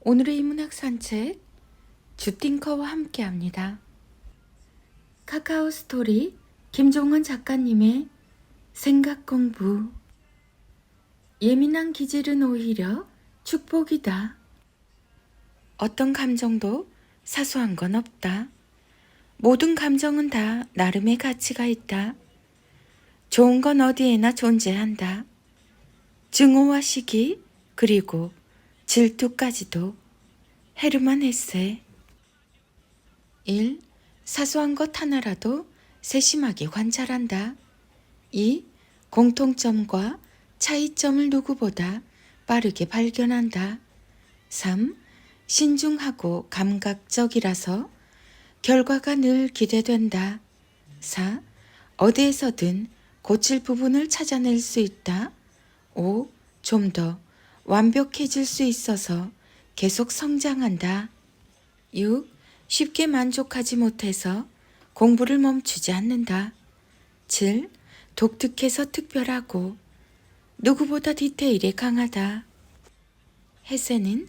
오늘의 인문학 산책 주띵커와 함께합니다. 카카오 스토리 김종원 작가님의 생각 공부. 예민한 기질은 오히려 축복이다. 어떤 감정도 사소한 건 없다. 모든 감정은 다 나름의 가치가 있다. 좋은 건 어디에나 존재한다. 증오와 시기 그리고 질투까지도. 헤르만 헤세. 1. 사소한 것 하나라도 세심하게 관찰한다. 2. 공통점과 차이점을 누구보다 빠르게 발견한다. 3. 신중하고 감각적이라서 결과가 늘 기대된다. 4. 어디에서든 고칠 부분을 찾아낼 수 있다. 5. 좀 더 완벽해질 수 있어서 계속 성장한다. 6. 쉽게 만족하지 못해서 공부를 멈추지 않는다. 7. 독특해서 특별하고 누구보다 디테일에 강하다. 헤세는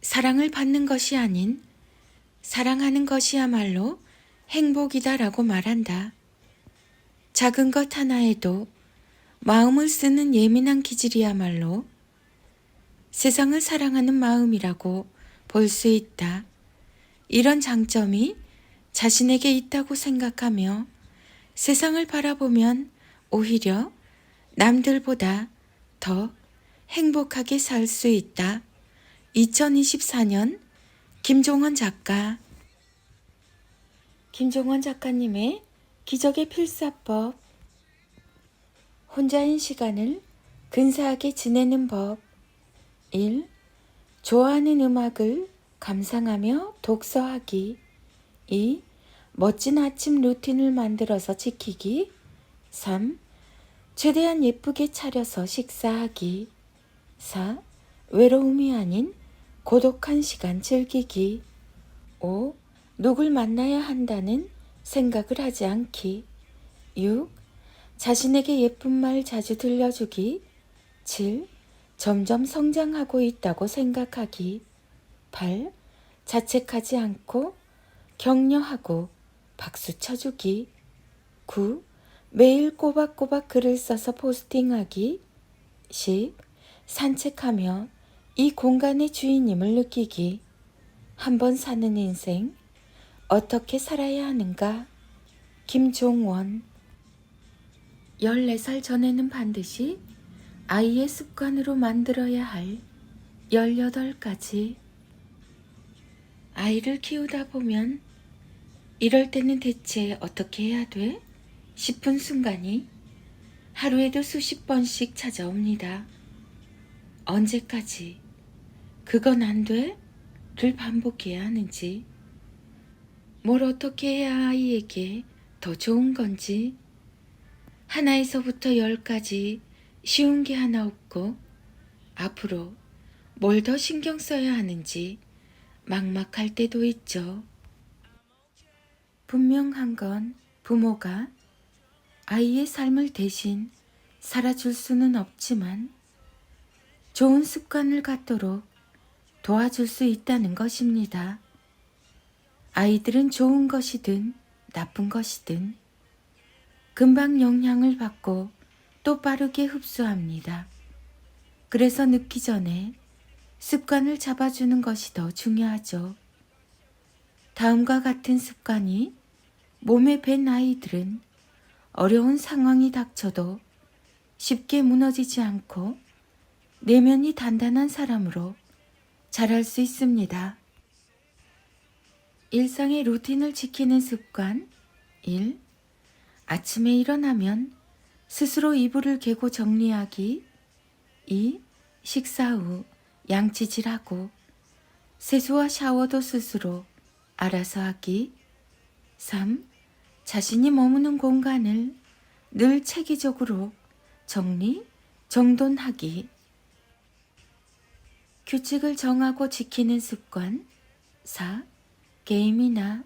사랑을 받는 것이 아닌 사랑하는 것이야말로 행복이다라고 말한다. 작은 것 하나에도 마음을 쓰는 예민한 기질이야말로 세상을 사랑하는 마음이라고 볼 수 있다. 이런 장점이 자신에게 있다고 생각하며 세상을 바라보면 오히려 남들보다 더 행복하게 살 수 있다. 2024년 김종원 작가. 김종원 작가님의 기적의 필사법. 혼자인 시간을 근사하게 지내는 법. 1. 좋아하는 음악을 감상하며 독서하기. 2. 멋진 아침 루틴을 만들어서 지키기. 3. 최대한 예쁘게 차려서 식사하기. 4. 외로움이 아닌 고독한 시간 즐기기. 5. 누굴 만나야 한다는 생각을 하지 않기. 6. 자신에게 예쁜 말 자주 들려주기. 7. 점점 성장하고 있다고 생각하기. 8. 자책하지 않고 격려하고 박수 쳐주기. 9. 매일 꼬박꼬박 글을 써서 포스팅하기. 10. 산책하며 이 공간의 주인임을 느끼기. 한 번 사는 인생 어떻게 살아야 하는가? 김종원. 14살 전에는 반드시 아이의 습관으로 만들어야 할 18가지. 아이를 키우다 보면 이럴 때는 대체 어떻게 해야 돼? 싶은 순간이 하루에도 수십 번씩 찾아옵니다. 언제까지 그건 안 돼? 를 반복해야 하는지, 뭘 어떻게 해야 아이에게 더 좋은 건지, 하나에서부터 10까지 쉬운 게 하나 없고 앞으로 뭘 더 신경 써야 하는지 막막할 때도 있죠. 분명한 건 부모가 아이의 삶을 대신 살아줄 수는 없지만 좋은 습관을 갖도록 도와줄 수 있다는 것입니다. 아이들은 좋은 것이든 나쁜 것이든 금방 영향을 받고 또 빠르게 흡수합니다. 그래서 늦기 전에 습관을 잡아주는 것이 더 중요하죠. 다음과 같은 습관이 몸에 밴 아이들은 어려운 상황이 닥쳐도 쉽게 무너지지 않고 내면이 단단한 사람으로 자랄 수 있습니다. 일상의 루틴을 지키는 습관. 1. 아침에 일어나면 스스로 이불을 개고 정리하기. 2. 식사 후 양치질하고 세수와 샤워도 스스로 알아서 하기. 3. 자신이 머무는 공간을 늘 체계적으로 정리, 정돈하기. 규칙을 정하고 지키는 습관. 4. 게임이나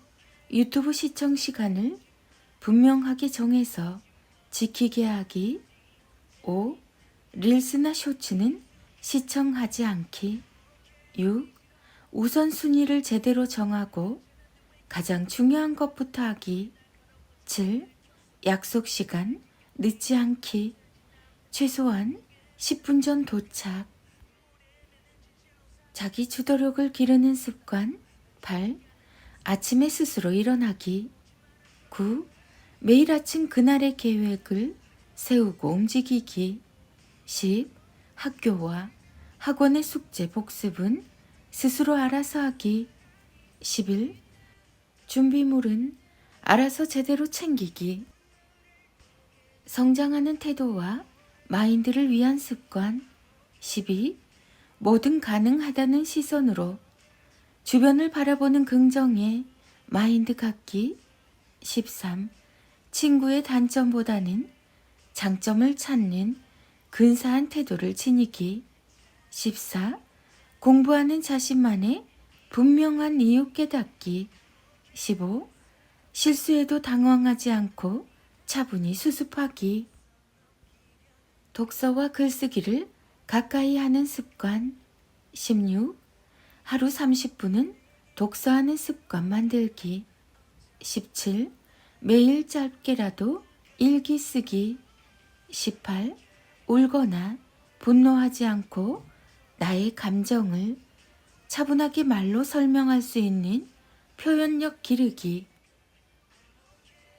유튜브 시청 시간을 분명하게 정해서 지키게 하기. 5. 릴스나 쇼츠는 시청하지 않기. 6. 우선순위를 제대로 정하고 가장 중요한 것부터 하기. 7. 약속 시간 늦지 않기. 최소한 10분 전 도착. 자기 주도력을 기르는 습관. 8. 아침에 스스로 일어나기. 9. 매일 아침 그날의 계획을 세우고 움직이기. 10. 학교와 학원의 숙제 복습은 스스로 알아서 하기. 11. 준비물은 알아서 제대로 챙기기. 성장하는 태도와 마인드를 위한 습관. 12. 뭐든 가능하다는 시선으로 주변을 바라보는 긍정의 마인드 갖기. 13. 친구의 단점보다는 장점을 찾는 근사한 태도를 지니기. 14. 공부하는 자신만의 분명한 이유 깨닫기. 15. 실수에도 당황하지 않고 차분히 수습하기. 독서와 글쓰기를 가까이 하는 습관. 16. 하루 30분은 독서하는 습관 만들기. 17. 매일 짧게라도 일기 쓰기. 18. 울거나 분노하지 않고 나의 감정을 차분하게 말로 설명할 수 있는 표현력 기르기.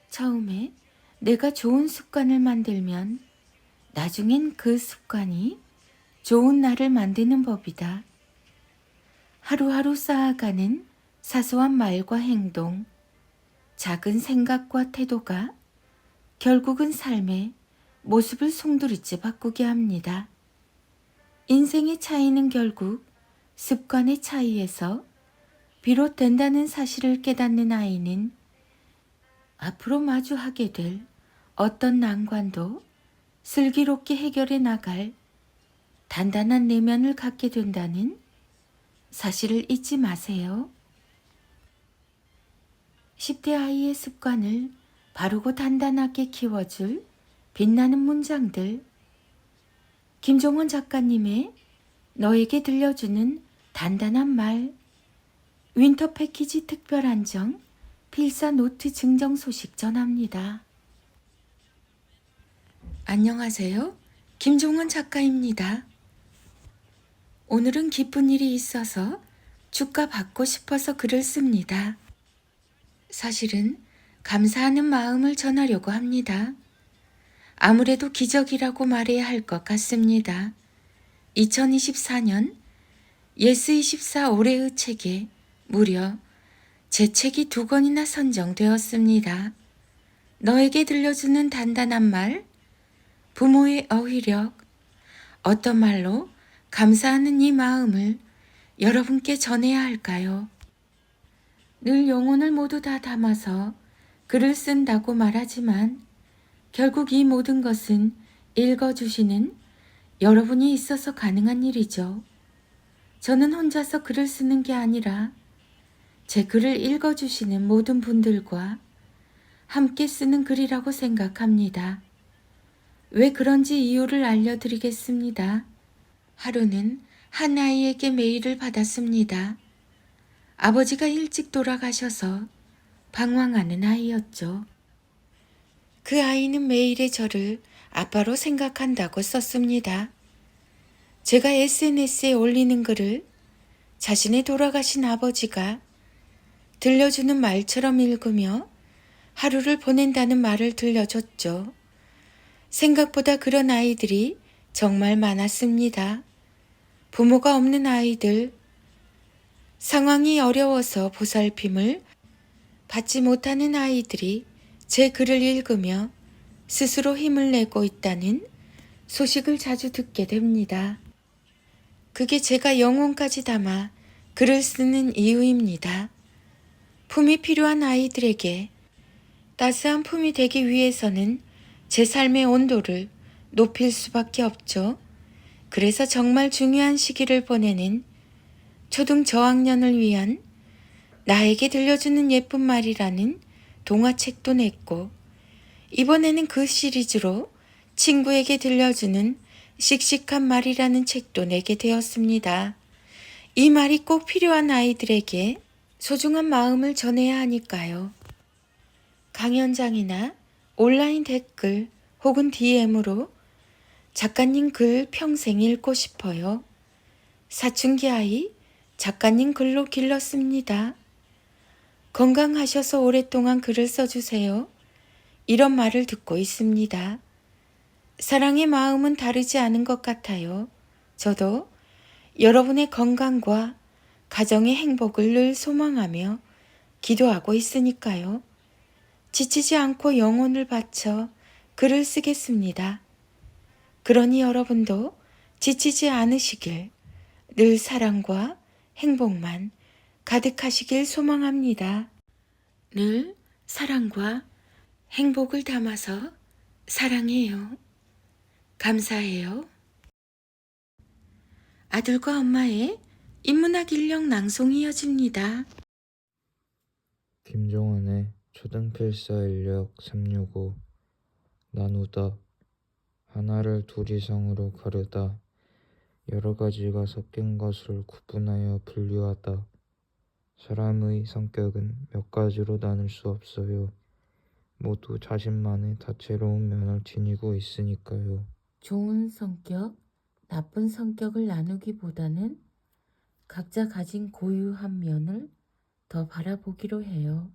처음에 내가 좋은 습관을 만들면 나중엔 그 습관이 좋은 나를 만드는 법이다. 하루하루 쌓아가는 사소한 말과 행동, 작은 생각과 태도가 결국은 삶의 모습을 송두리째 바꾸게 합니다. 인생의 차이는 결국 습관의 차이에서 비롯된다는 사실을 깨닫는 아이는 앞으로 마주하게 될 어떤 난관도 슬기롭게 해결해 나갈 단단한 내면을 갖게 된다는 사실을 잊지 마세요. 10대 아이의 습관을 바르고 단단하게 키워줄 빛나는 문장들. 김종원 작가님의 너에게 들려주는 단단한 말. 윈터 패키지 특별 한정 필사 노트 증정 소식 전합니다. 안녕하세요. 김종원 작가입니다. 오늘은 기쁜 일이 있어서 축하받고 싶어서 글을 씁니다. 사실은 감사하는 마음을 전하려고 합니다. 아무래도 기적이라고 말해야 할 것 같습니다. 2024년 예스24 올해의 책에 무려 제 책이 2권이나 선정되었습니다. 너에게 들려주는 단단한 말, 부모의 어휘력, 어떤 말로 감사하는 이 마음을 여러분께 전해야 할까요? 늘 영혼을 모두 다 담아서 글을 쓴다고 말하지만 결국 이 모든 것은 읽어주시는 여러분이 있어서 가능한 일이죠. 저는 혼자서 글을 쓰는 게 아니라 제 글을 읽어주시는 모든 분들과 함께 쓰는 글이라고 생각합니다. 왜 그런지 이유를 알려드리겠습니다. 하루는 한 아이에게 메일을 받았습니다. 아버지가 일찍 돌아가셔서 방황하는 아이였죠. 그 아이는 메일에 저를 아빠로 생각한다고 썼습니다. 제가 SNS에 올리는 글을 자신의 돌아가신 아버지가 들려주는 말처럼 읽으며 하루를 보낸다는 말을 들려줬죠. 생각보다 그런 아이들이 정말 많았습니다. 부모가 없는 아이들, 상황이 어려워서 보살핌을 받지 못하는 아이들이 제 글을 읽으며 스스로 힘을 내고 있다는 소식을 자주 듣게 됩니다. 그게 제가 영혼까지 담아 글을 쓰는 이유입니다. 품이 필요한 아이들에게 따스한 품이 되기 위해서는 제 삶의 온도를 높일 수밖에 없죠. 그래서 정말 중요한 시기를 보내는 초등 저학년을 위한 나에게 들려주는 예쁜 말이라는 동화책도 냈고, 이번에는 그 시리즈로 친구에게 들려주는 씩씩한 말이라는 책도 내게 되었습니다. 이 말이 꼭 필요한 아이들에게 소중한 마음을 전해야 하니까요. 강연장이나 온라인 댓글 혹은 DM으로 작가님 글 평생 읽고 싶어요. 사춘기 아이 작가님 글로 길렀습니다. 건강하셔서 오랫동안 글을 써주세요. 이런 말을 듣고 있습니다. 사랑의 마음은 다르지 않은 것 같아요. 저도 여러분의 건강과 가정의 행복을 늘 소망하며 기도하고 있으니까요. 지치지 않고 영혼을 바쳐 글을 쓰겠습니다. 그러니 여러분도 지치지 않으시길, 늘 사랑과 행복만 가득하시길 소망합니다. 늘 사랑과 행복을 담아서 사랑해요. 감사해요. 아들과 엄마의 인문학 인력 낭송이 이어집니다. 김종환의 초등필사 인력 365 나누다 하나를 둘 이상으로 가르다 여러 가지가 섞인 것을 구분하여 분류하다. 사람의 성격은 몇 가지로 나눌 수 없어요. 모두 자신만의 다채로운 면을 지니고 있으니까요. 좋은 성격, 나쁜 성격을 나누기보다는 각자 가진 고유한 면을 더 바라보기로 해요.